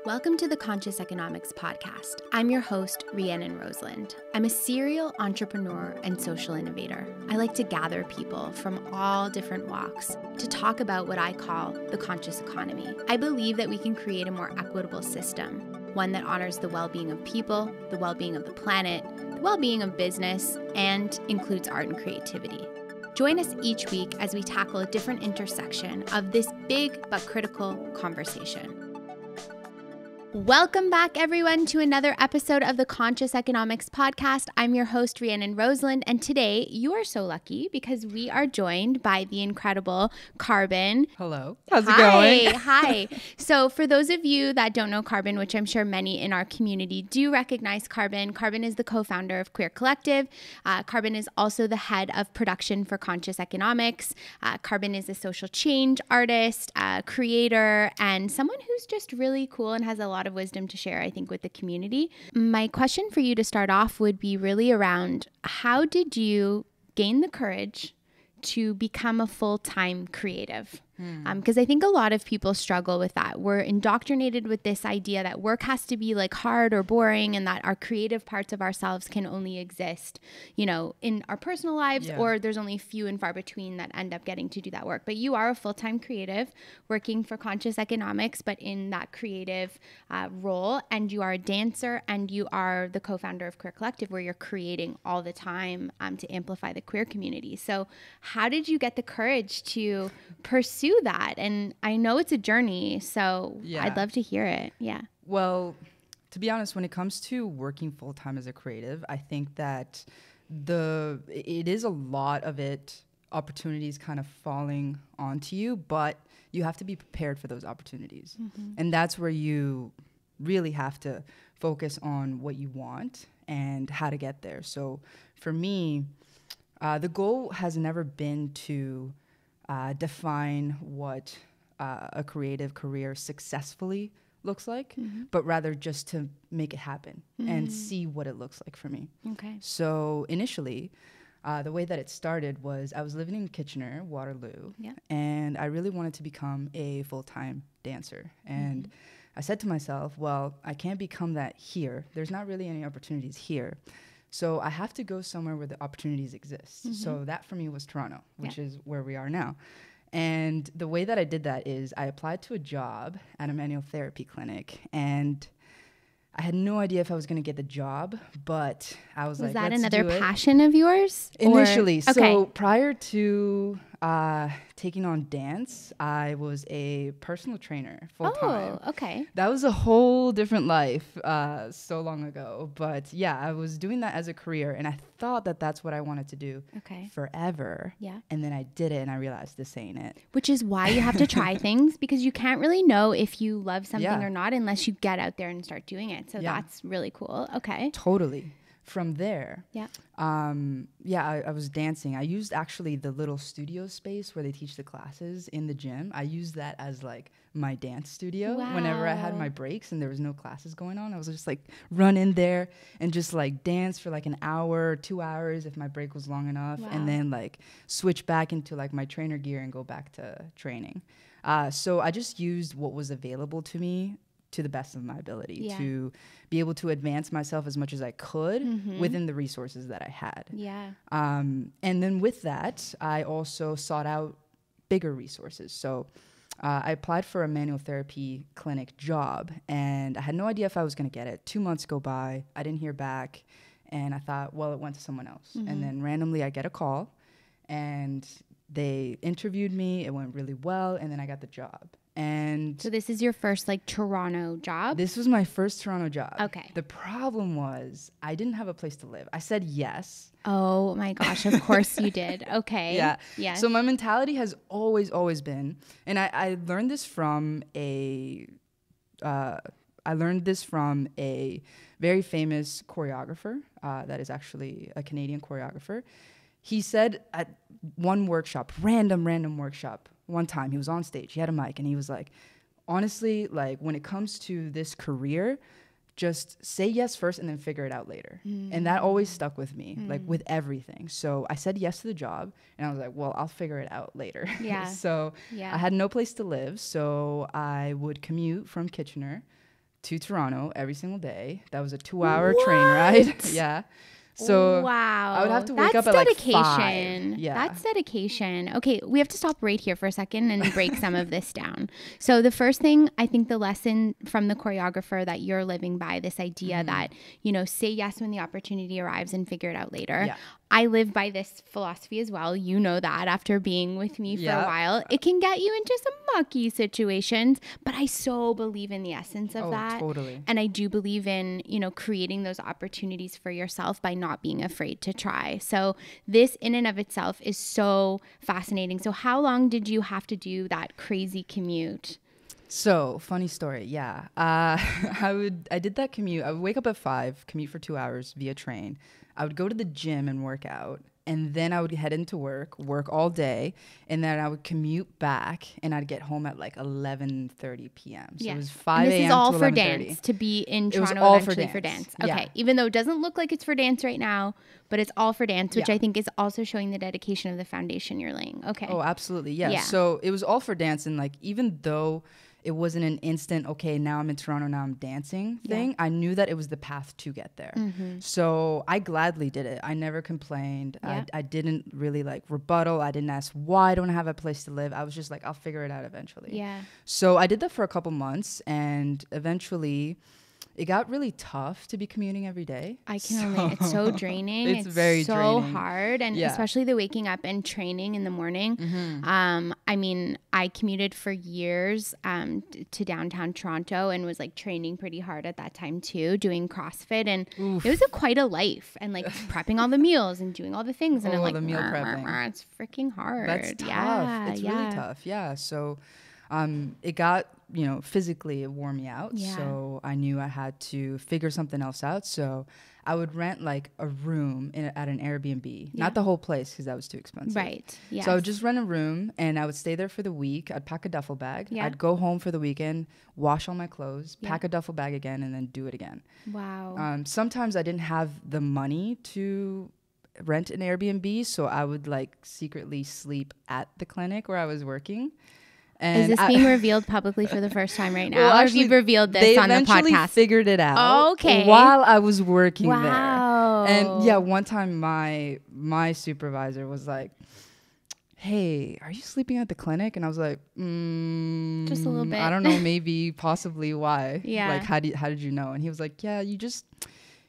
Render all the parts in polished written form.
Welcome to the Conscious Economics Podcast. I'm your host, Rhiannon Roseland. I'm a serial entrepreneur and social innovator. I like to gather people from all different walks to talk about what I call the conscious economy. I believe that we can create a more equitable system, one that honors the well-being of people, the well-being of the planet, the well-being of business, and includes art and creativity. Join us each week as we tackle a different intersection of this big but critical conversation. Welcome back, everyone, to another episode of the Conscious Economics Podcast. I'm your host, Rhiannon Roseland, and today you are so lucky because we are joined by the incredible Karbon. Hello. How's it going? Hi. So for those of you that don't know Karbon, which I'm sure many in our community do recognize Karbon, Karbon is the co-founder of Queer Collective. Karbon is also the head of production for Conscious Economics. Karbon is a social change artist, creator, and someone who's just really cool and has a lot of wisdom to share, I think, with the community. My question for you to start off would be really around how did you gain the courage to become a full-time creative? Because I think a lot of people struggle with that. We're indoctrinated with this idea that work has to be like hard or boring and that our creative parts of ourselves can only exist, you know, in our personal lives, or there's only few and far between that end up getting to do that work. But you are a full-time creative working for Conscious Economics, but in that creative role, and you are a dancer and you are the co-founder of Queer Collective, where you're creating all the time to amplify the queer community. So how did you get the courage to pursue that? And I know it's a journey, so I'd love to hear it. Yeah. Well, to be honest, when it comes to working full-time as a creative, I think that it is a lot of it, opportunities kind of falling onto you, but you have to be prepared for those opportunities. And that's where you really have to focus on what you want and how to get there. So for me, the goal has never been to define what a creative career successfully looks like, but rather just to make it happen and see what it looks like for me. Okay. So initially, the way that it started was I was living in Kitchener, Waterloo, and I really wanted to become a full-time dancer. And I said to myself, well, I can't become that here. There's not really any opportunities here. So I have to go somewhere where the opportunities exist. So that for me was Toronto, which is where we are now. And the way that I did that is I applied to a job at a manual therapy clinic, and I had no idea if I was going to get the job, but I was like, that let's another do it. passion of yours? Initially. Or? So prior to taking on dance, I was a personal trainer full time. Oh, okay. That was a whole different life so long ago. But yeah, I was doing that as a career, and I thought that that's what I wanted to do forever. Yeah. And then I did it, and I realized this ain't it. Which is why you have to try things, because you can't really know if you love something or not unless you get out there and start doing it. So that's really cool. Okay. Totally. From there, I was dancing. I used actually the little studio space where they teach the classes in the gym. I used that as like my dance studio. Whenever I had my breaks and there was no classes going on. I was just like run in there and just like dance for like an hour, 2 hours if my break was long enough, and then like switch back into like my trainer gear and go back to training. So I just used what was available to me to the best of my ability to be able to advance myself as much as I could within the resources that I had. And then with that, I also sought out bigger resources. So I applied for a manual therapy clinic job, and I had no idea if I was going to get it. 2 months go by, I didn't hear back, and I thought, well, it went to someone else. And then randomly I get a call, and they interviewed me. It went really well, and then I got the job. And so this is your first like Toronto job? This was my first Toronto job. Okay. The problem was I didn't have a place to live. I said yes. Oh my gosh, of course you did. Okay. Yeah. So my mentality has always been, and I learned this from a very famous choreographer that is actually a Canadian choreographer. He said at one workshop, random workshop, one time he was on stage, he had a mic, and he was like, honestly, like when it comes to this career, just say yes first and then figure it out later. And that always stuck with me, like with everything. So I said yes to the job, and I was like, well, I'll figure it out later. I had no place to live, so I would commute from Kitchener to Toronto every single day. That was a 2-hour train ride. Yeah. So wow, I would have to wake up at like 5. Yeah. That's dedication. Okay, we have to stop right here for a second and break some of this down. So the first thing, I think the lesson from the choreographer that you're living by, this idea that, you know, say yes when the opportunity arrives and figure it out later. Yeah. I live by this philosophy as well. You know that after being with me for a while. It can get you into some mucky situations, but I so believe in the essence of that. Totally. And I do believe in, you know, creating those opportunities for yourself by not being afraid to try. So this in and of itself is so fascinating. So how long did you have to do that crazy commute? So funny story. Yeah. I did that commute. I would wake up at 5, commute for 2 hours via train. I would go to the gym and work out, and then I would head into work all day, and then I would commute back, and I'd get home at like 11:30 p.m. So it was 5 a.m. This is all to for 11:30. Dance, to be in Toronto all eventually for dance. Okay, Yeah. even though it doesn't look like it's for dance right now, but it's all for dance, which I think is also showing the dedication of the foundation you're laying. Okay. Oh, absolutely. Yeah. So it was all for dance, and like even though it wasn't an instant, okay, now I'm in Toronto, now I'm dancing thing. I knew that it was the path to get there. So I gladly did it. I never complained. I didn't really like rebuttal. I didn't ask why I don't have a place to live. I was just like, I'll figure it out eventually. Yeah. So I did that for a couple months, and eventually it got really tough to be commuting every day. I can only, it's so draining. It's very so draining. hard. And especially the waking up and training in the morning. I mean, I commuted for years to downtown Toronto and was like training pretty hard at that time too, doing CrossFit. And it was quite a life, and like prepping all the meals and doing all the things. And I'm like, the meal prepping. It's freaking hard. That's tough. Yeah, It's really tough. Yeah. So it got, you know, physically it wore me out. Yeah. So I knew I had to figure something else out. So I would rent like a room at an Airbnb, not the whole place because that was too expensive. Right. Yes. So I would just rent a room, and I would stay there for the week. I'd pack a duffel bag. Yeah. I'd go home for the weekend, wash all my clothes, pack a duffel bag again, and then do it again. Wow. Sometimes I didn't have the money to rent an Airbnb, so I would like secretly sleep at the clinic where I was working. And is this being revealed publicly for the first time right now? Well, or actually, have you revealed this on the podcast? They eventually figured it out while I was working there. And yeah, one time my supervisor was like, hey, are you sleeping at the clinic? And I was like, just a little bit. I don't know, maybe, possibly, why? Yeah. Like, how did you know? And he was like, yeah, you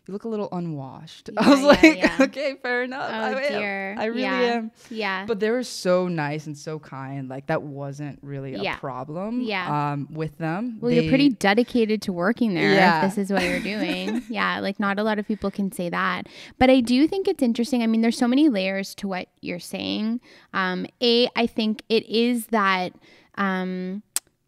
look a little unwashed. I was like, okay, fair enough. Oh, dear. I really am. Yeah. But they were so nice and so kind. Like, that wasn't really a problem with them. Well, you're pretty dedicated to working there if this is what you're doing. Like not a lot of people can say that. But I do think it's interesting. I mean, there's so many layers to what you're saying. I think it is that...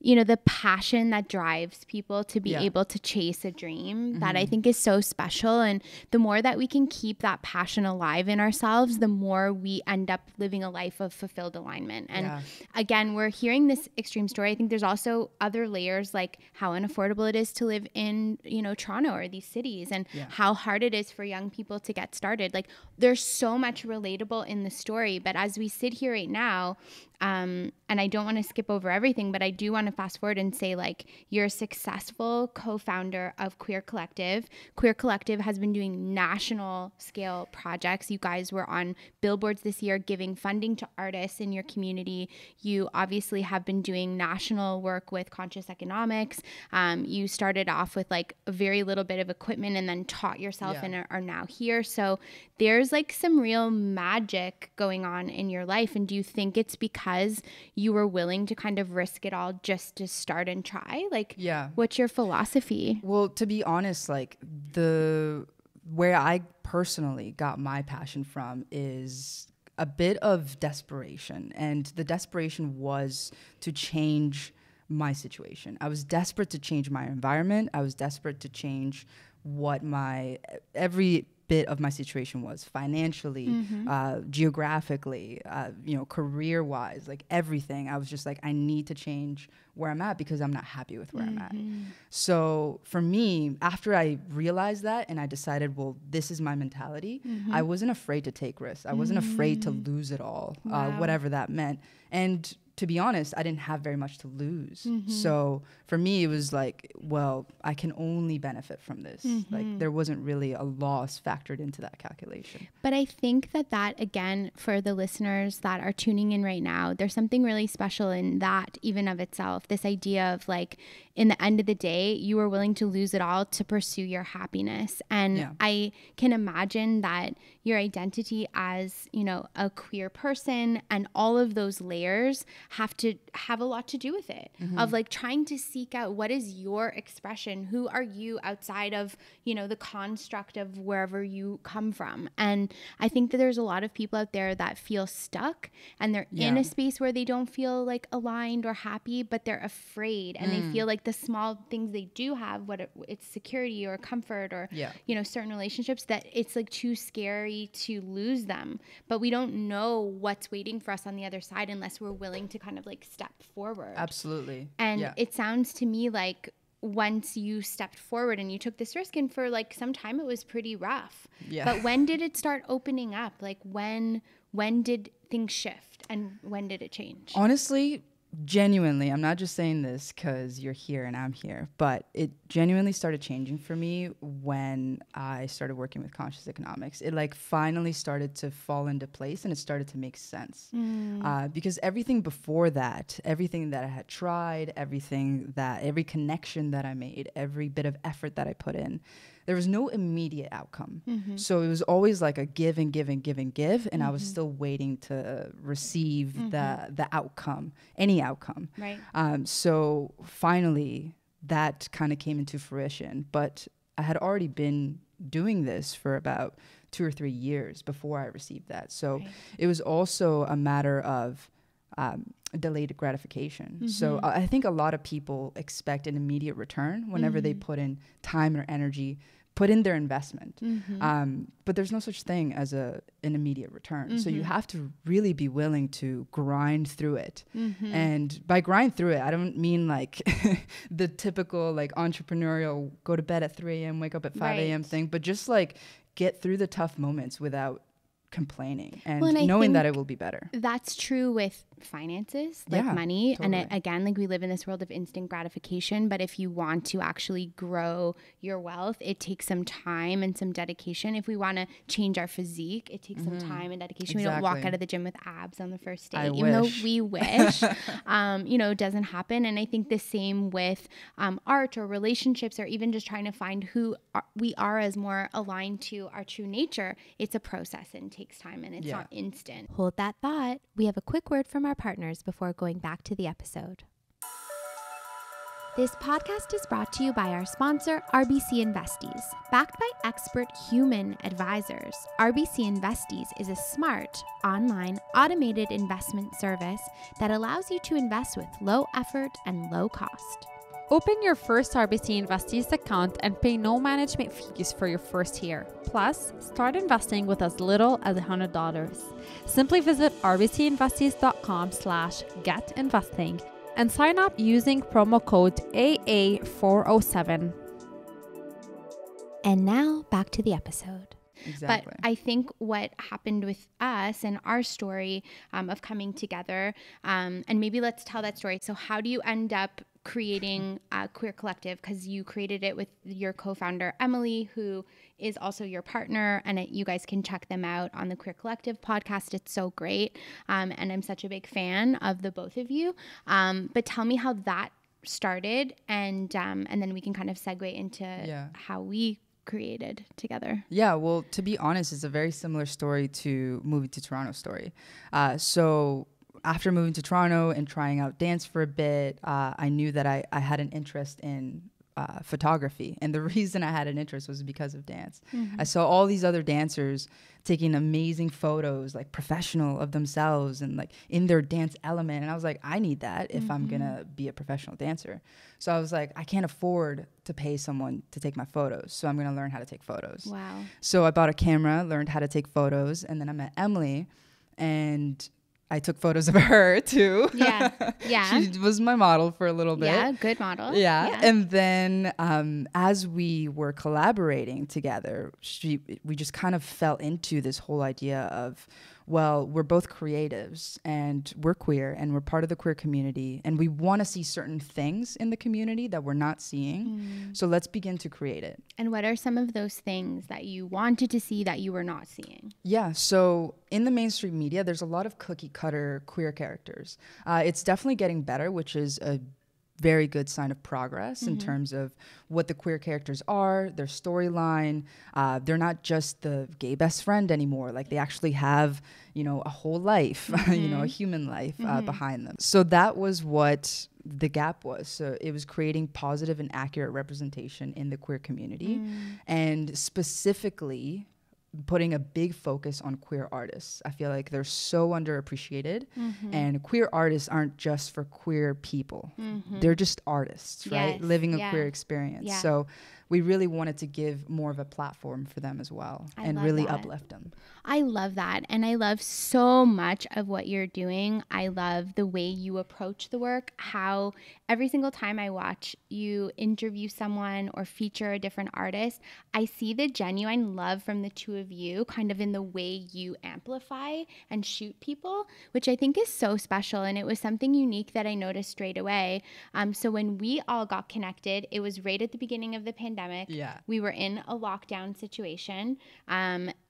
you know, the passion that drives people to be able to chase a dream that I think is so special. And the more that we can keep that passion alive in ourselves, the more we end up living a life of fulfilled alignment. And again, we're hearing this extreme story. I think there's also other layers, like how unaffordable it is to live in, you know, Toronto or these cities, and how hard it is for young people to get started. Like there's so much relatable in the story. But as we sit here right now, and I don't want to skip over everything, but I do want to fast forward and say, like, you're a successful co-founder of Queer Collective. Queer Collective has been doing national scale projects. You guys were on billboards this year giving funding to artists in your community. You obviously have been doing national work with conscious economics. You started off with like a very little bit of equipment and then taught yourself and are now here. So there's like some real magic going on in your life. And do you think it's because you were willing to kind of risk it all just to start and try? Like, what's your philosophy? Well, to be honest, like where I personally got my passion from is a bit of desperation. And the desperation was to change my situation. I was desperate to change my environment. I was desperate to change what every bit of my situation was financially, geographically, you know, career-wise, like everything. I was just like, I need to change where I'm at because I'm not happy with where I'm at. So for me, after I realized that and I decided, well, this is my mentality, I wasn't afraid to take risks. I wasn't afraid to lose it all, whatever that meant. And to be honest, I didn't have very much to lose. So for me, it was like, well, I can only benefit from this. Like there wasn't really a loss factored into that calculation. But I think that again, for the listeners that are tuning in right now, there's something really special in that even of itself. This idea of like, in the end of the day, you were willing to lose it all to pursue your happiness. And I can imagine that your identity as, you know, a queer person and all of those layers have to have a lot to do with it, of like trying to seek out what is your expression, who are you outside of, you know, the construct of wherever you come from. And I think that there's a lot of people out there that feel stuck and they're in a space where they don't feel like aligned or happy, but they're afraid and they feel like the small things they do have, what it's security or comfort or you know, certain relationships, that it's like too scary to lose them. But we don't know what's waiting for us on the other side unless we're willing to kind of like step forward. Absolutely. And it sounds to me like once you stepped forward and you took this risk, and for like some time it was pretty rough. But when did it start opening up? Like when did things shift and when did it change? Honestly, genuinely, I'm not just saying this because you're here and I'm here, but it genuinely started changing for me when I started working with conscious economics. It like finally started to fall into place and it started to make sense. Because everything before that, everything that I had tried, every connection that I made, every bit of effort that I put in, there was no immediate outcome. So it was always like a give and give and give and give. And I was still waiting to receive the outcome, any outcome. Right. So finally that kind of came into fruition, but I had already been doing this for about 2 or 3 years before I received that. So it was also a matter of delayed gratification. So I think a lot of people expect an immediate return whenever they put in time or energy, put in their investment. But there's no such thing as an immediate return. So you have to really be willing to grind through it. And by grind through it, I don't mean like the typical like entrepreneurial go to bed at 3 a.m., wake up at 5 a.m. thing, but just like get through the tough moments without complaining and knowing that it will be better. That's true with finances, like money. Totally. And again, like we live in this world of instant gratification, but if you want to actually grow your wealth, it takes some time and some dedication. If we want to change our physique, it takes some time and dedication. We don't walk out of the gym with abs on the first day, even though we wish, you know, it doesn't happen. And I think the same with art or relationships, or even just trying to find who we are as more aligned to our true nature. It's a process and takes time, and it's not instant. Hold that thought. We have a quick word from our partners before going back to the episode. This podcast is brought to you by our sponsor, RBC Investies. Backed by expert human advisors, RBC Investies is a smart, online, automated investment service that allows you to invest with low effort and low cost. Open your first RBC Investies account and pay no management fees for your first year. Plus, start investing with as little as $100. Simply visit rbcinvesties.com/getinvesting and sign up using promo code AA407. And now back to the episode. Exactly. But I think what happened with us and our story of coming together, and maybe let's tell that story. So how do you end up creating a queer collective? Because you created it with your co-founder Emily, who is also your partner, and you guys can check them out on the Queer Collective podcast. It's so great, and I'm such a big fan of the both of you. But tell me how that started, and then we can kind of segue into how we created together. Yeah, well, to be honest, it's a very similar story to moving to Toronto story. So after moving to Toronto and trying out dance for a bit, I knew that I had an interest in photography. And the reason I had an interest was because of dance. I saw all these other dancers taking amazing photos, like professional of themselves and like in their dance element. And I was like, I need that if I'm going to be a professional dancer. So I was like, I can't afford to pay someone to take my photos. So I'm going to learn how to take photos. Wow. So I bought a camera, learned how to take photos. And then I met Emily, and I took photos of her too. Yeah. She was my model for a little bit. Yeah, good model. Yeah. And then as we were collaborating together, we just kind of fell into this whole idea of, well, we're both creatives and we're queer and we're part of the queer community and we want to see certain things in the community that we're not seeing. So let's begin to create it. And what are some of those things that you wanted to see that you were not seeing? Yeah, so in the mainstream media, there's a lot of cookie cutter queer characters. It's definitely getting better, which is a very good sign of progress in terms of what the queer characters are, their storyline. They're not just the gay best friend anymore. Like they actually have, a whole life, a human life behind them. So that was what the gap was. So it was creating positive and accurate representation in the queer community, and specifically putting a big focus on queer artists. I feel like they're so underappreciated, and queer artists aren't just for queer people. They're just artists, right? Living a queer experience. Yeah. So we really wanted to give more of a platform for them as well, and really uplift them. I love that. And I love so much of what you're doing. I love the way you approach the work, how every single time I watch you interview someone or feature a different artist, I see the genuine love from the two of you kind of in the way you amplify and shoot people, which I think is so special. And it was something unique that I noticed straight away. So when we all got connected, it was right at the beginning of the pandemic. Yeah. We were in a lockdown situation.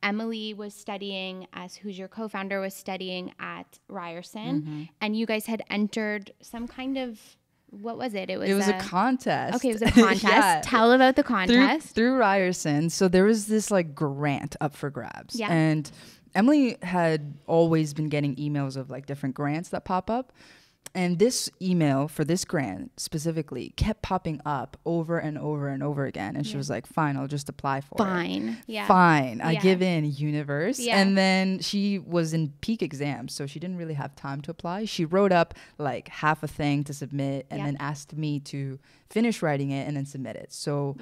Emily was studying, as who's your co-founder, was studying at Ryerson, and you guys had entered some kind of, what was it? It was a contest. Okay, it was a contest. Yeah. Tell about the contest. Through Ryerson. So there was this like grant up for grabs. Yeah. And Emily had always been getting emails of like different grants that pop up. And this email for this grant specifically kept popping up over and over and over again. And she was like, fine, I'll just apply for it. Fine. Yeah. Fine. I give in, universe. Yeah. And then she was in peak exams, so she didn't really have time to apply. She wrote up like half a thing to submit and then asked me to finish writing it and then submit it. So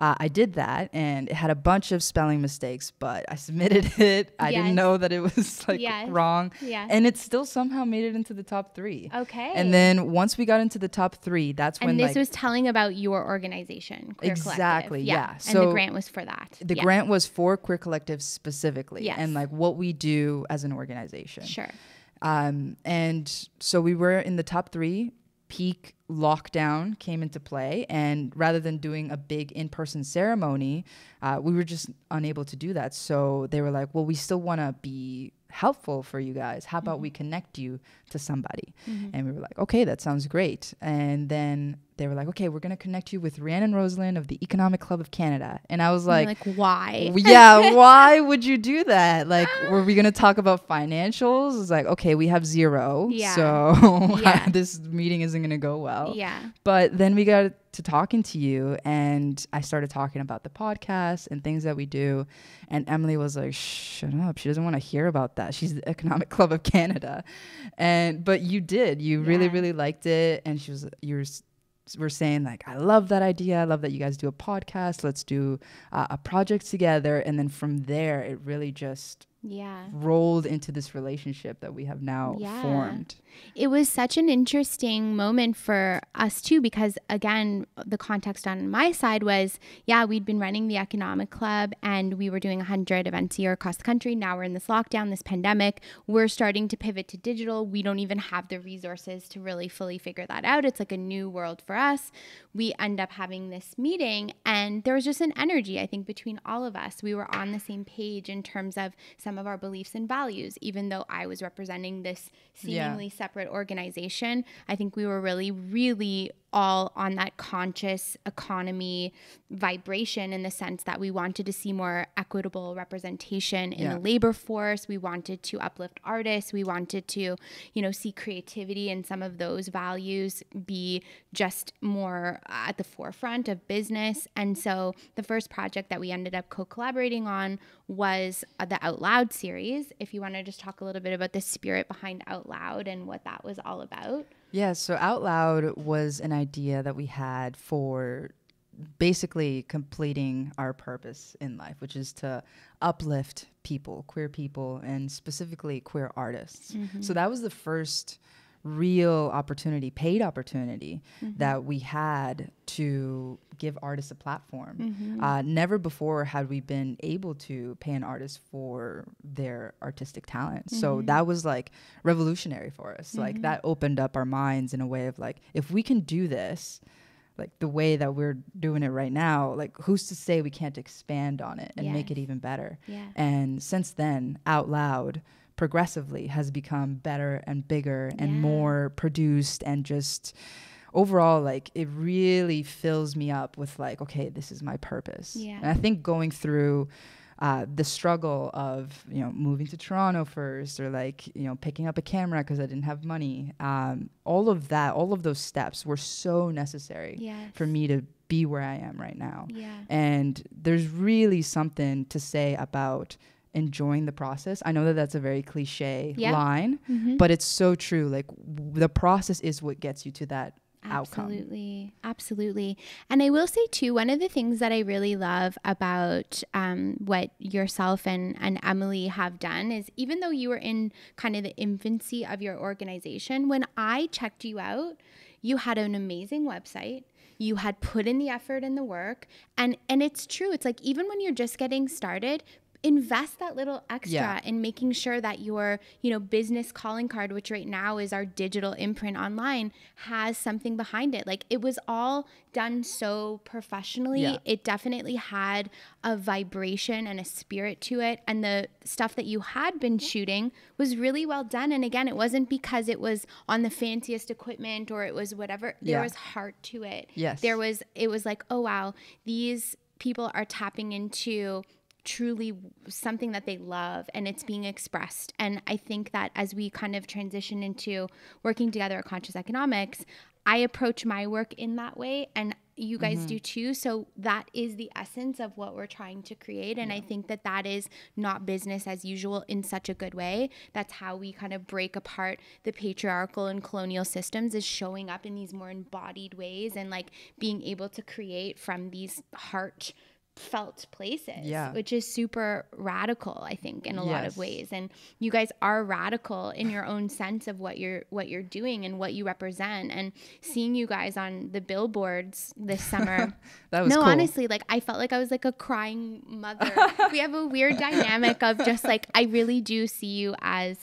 I did that, and it had a bunch of spelling mistakes, but I submitted it. I didn't know that it was like wrong. Yeah. And it still somehow made it into the top 3. Okay. And then once we got into the top 3, that's when this was telling about your organization, Queer exactly, Collective. Yeah. So and the grant was for that. The grant was for Queer Collective specifically, and like what we do as an organization. Sure. And so we were in the top 3. Peak lockdown came into play, and rather than doing a big in-person ceremony, we were just unable to do that. So they were like, well, we still want to be helpful for you guys. How about we connect you to somebody? And we were like, okay, that sounds great. And then they were like, okay, we're going to connect you with Rhiannon and Rosalind of the Economic Club of Canada. And I was like, why? Yeah, why would you do that? Like, were we going to talk about financials? It's like, okay, we have 0. Yeah. So this meeting isn't going to go well. Yeah. But then we got to talking to you, and I started talking about the podcast and things that we do. And Emily was like, shut up. She doesn't want to hear about that. She's the Economic Club of Canada. But you did. You really, really liked it. And we're saying like, I love that idea. I love that you guys do a podcast. Let's do a project together. And then from there, it really just rolled into this relationship that we have now formed. It was such an interesting moment for us too, because again, the context on my side was, we'd been running the Economic Club and we were doing 100 events a year across the country. Now we're in this lockdown, this pandemic. We're starting to pivot to digital. We don't even have the resources to really fully figure that out. It's like a new world for us. We end up having this meeting, and there was just an energy, I think, between all of us. We were on the same page in terms of some of our beliefs and values, even though I was representing this seemingly separate organization. I think we were really, really all on that conscious economy vibration, in the sense that we wanted to see more equitable representation in the labor force. We wanted to uplift artists. We wanted to, see creativity and some of those values be just more at the forefront of business. And so the first project that we ended up co-collaborating on was the Out Loud series. If you want to just talk a little bit about the spirit behind Out Loud and what that was all about. Yeah, so Out Loud was an idea that we had for basically completing our purpose in life, which is to uplift people, queer people, and specifically queer artists. So that was the first real opportunity, paid opportunity that we had to give artists a platform. Never before had we been able to pay an artist for their artistic talent. So that was like revolutionary for us. Like that opened up our minds in a way of like, if we can do this, like the way that we're doing it right now, like who's to say we can't expand on it and make it even better? And since then, Out Loud progressively has become better and bigger and more produced, and just overall, like it really fills me up with like, okay, this is my purpose. And I think going through the struggle of, you know, moving to Toronto first, or like, you know, picking up a camera because I didn't have money. All of that, all of those steps were so necessary for me to be where I am right now. And there's really something to say about enjoying the process. I know that that's a very cliche line, but it's so true. Like the process is what gets you to that outcome. Absolutely. And I will say too, one of the things that I really love about what yourself and Emily have done is, even though you were in kind of the infancy of your organization, when I checked you out, you had an amazing website. You had put in the effort and the work. And it's true. It's like, even when you're just getting started, invest that little extra in making sure that your, you know, business calling card, which right now is our digital imprint online, has something behind it. Like, it was all done so professionally. It definitely had a vibration and a spirit to it. And the stuff that you had been shooting was really well done. And again, it wasn't because it was on the fanciest equipment or it was whatever. There was heart to it. It was like, oh wow, these people are tapping into truly something that they love, and it's being expressed. And I think that as we kind of transition into working together at Conscious Economics, I approach my work in that way, and you guys do too. So that is the essence of what we're trying to create. And I think that that is not business as usual in such a good way. That's how we kind of break apart the patriarchal and colonial systems, is showing up in these more embodied ways and like being able to create from these heart felt places, which is super radical, I think, in a lot of ways. And you guys are radical in your own sense of what you're doing and what you represent. And seeing you guys on the billboards this summer, that was cool. Honestly, like I felt like I was like a crying mother. We have a weird dynamic of just like, I really do see you as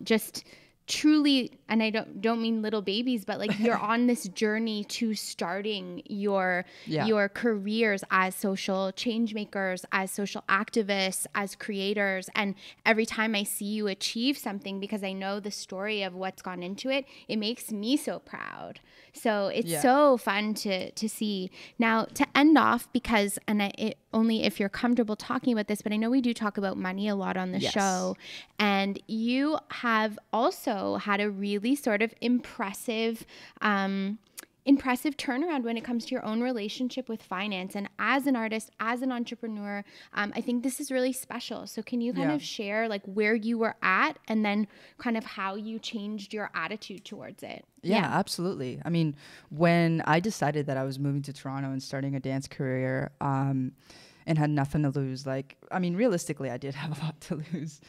just truly, and I don't mean little babies, but like you're on this journey to starting your careers as social change makers, as social activists, as creators. And every time I see you achieve something, because I know the story of what's gone into it, it makes me so proud. So it's so fun to see. Now, to end off, because, and only if you're comfortable talking about this, but I know we do talk about money a lot on the show, and you have also had a really sort of impressive turnaround when it comes to your own relationship with finance. And as an artist, as an entrepreneur, I think this is really special. So can you kind of share like where you were at and then kind of how you changed your attitude towards it? Yeah, absolutely. I mean, when I decided that I was moving to Toronto and starting a dance career, and had nothing to lose. Like, I mean, realistically, I did have a lot to lose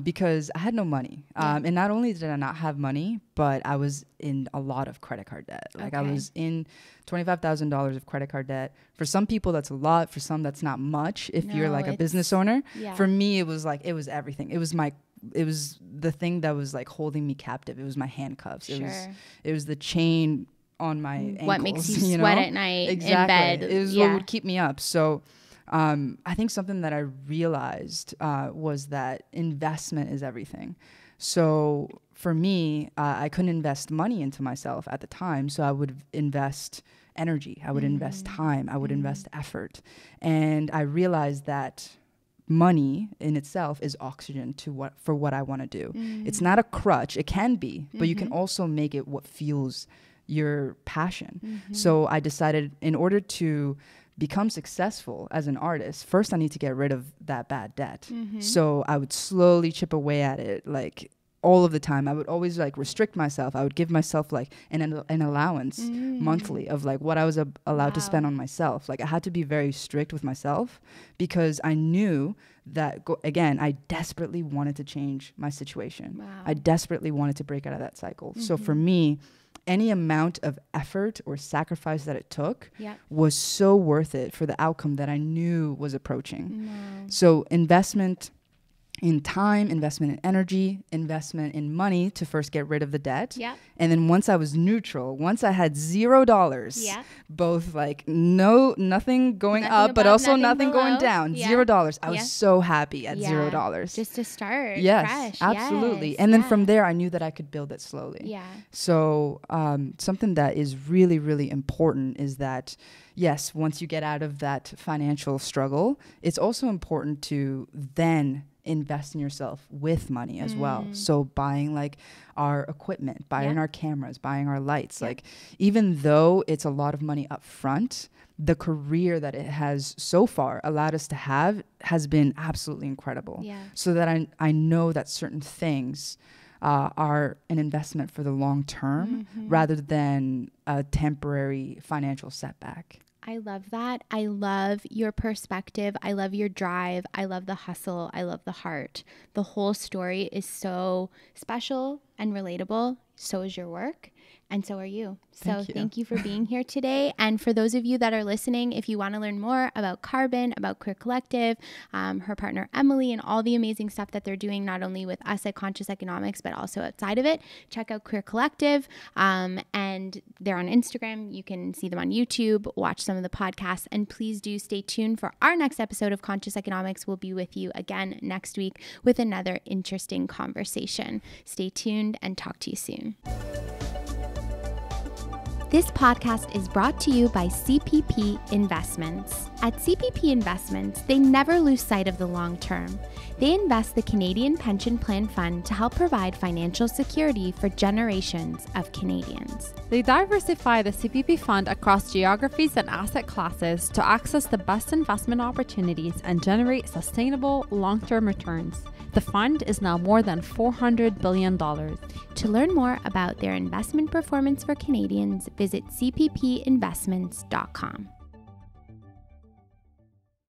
because I had no money. And not only did I not have money, but I was in a lot of credit card debt. Like I was in $25,000 of credit card debt. For some people, that's a lot. For some, that's not much. If you're like a business owner, for me, it was like, it was everything. It was the thing that was like holding me captive. It was my handcuffs. It was the chain on my ankles. What makes you sweat at night in bed. It was what would keep me up. So I think something that I realized was that investment is everything. So for me, I couldn't invest money into myself at the time. So I would invest energy. I would invest time. I would invest effort. And I realized that money in itself is oxygen for what I want to do. It's not a crutch. It can be, but you can also make it what fuels your passion. So I decided, in order to become successful as an artist, first I need to get rid of that bad debt. So I would slowly chip away at it, like all of the time. I would always like restrict myself. I would give myself like an allowance monthly of like what I was allowed to spend on myself. Like I had to be very strict with myself because I knew that, again, I desperately wanted to change my situation. Wow. I desperately wanted to break out of that cycle. So for me, any amount of effort or sacrifice that it took was so worth it for the outcome that I knew was approaching. Wow. So investment in time, investment in energy, investment in money to first get rid of the debt. Yeah. And then once I was neutral, once I had $0, both like nothing going up, but also nothing going down, $0. I was so happy at $0. Just to start. Yes, fresh. absolutely. Yes. And then from there, I knew that I could build it slowly. Yeah. So something that is really, really important is that, yes, once you get out of that financial struggle, it's also important to then invest in yourself with money as well. So buying like our equipment, buying our cameras, buying our lights, like even though it's a lot of money up front, the career that it has so far allowed us to have has been absolutely incredible. So that I know that certain things are an investment for the long term rather than a temporary financial setback. I love that. I love your perspective. I love your drive. I love the hustle. I love the heart. The whole story is so special and relatable. So is your work. And so are you. So thank you for being here today. And for those of you that are listening, if you want to learn more about Karbon, about Queer Collective, her partner Emily, and all the amazing stuff that they're doing, not only with us at Conscious Economics, but also outside of it, check out Queer Collective. And they're on Instagram. You can see them on YouTube, watch some of the podcasts, and please do stay tuned for our next episode of Conscious Economics. We'll be with you again next week with another interesting conversation. Stay tuned and talk to you soon. This podcast is brought to you by CPP Investments. At CPP Investments, they never lose sight of the long term. They invest the Canadian Pension Plan Fund to help provide financial security for generations of Canadians. They diversify the CPP fund across geographies and asset classes to access the best investment opportunities and generate sustainable long-term returns. The fund is now more than $400 billion. To learn more about their investment performance for Canadians, visit cppinvestments.com.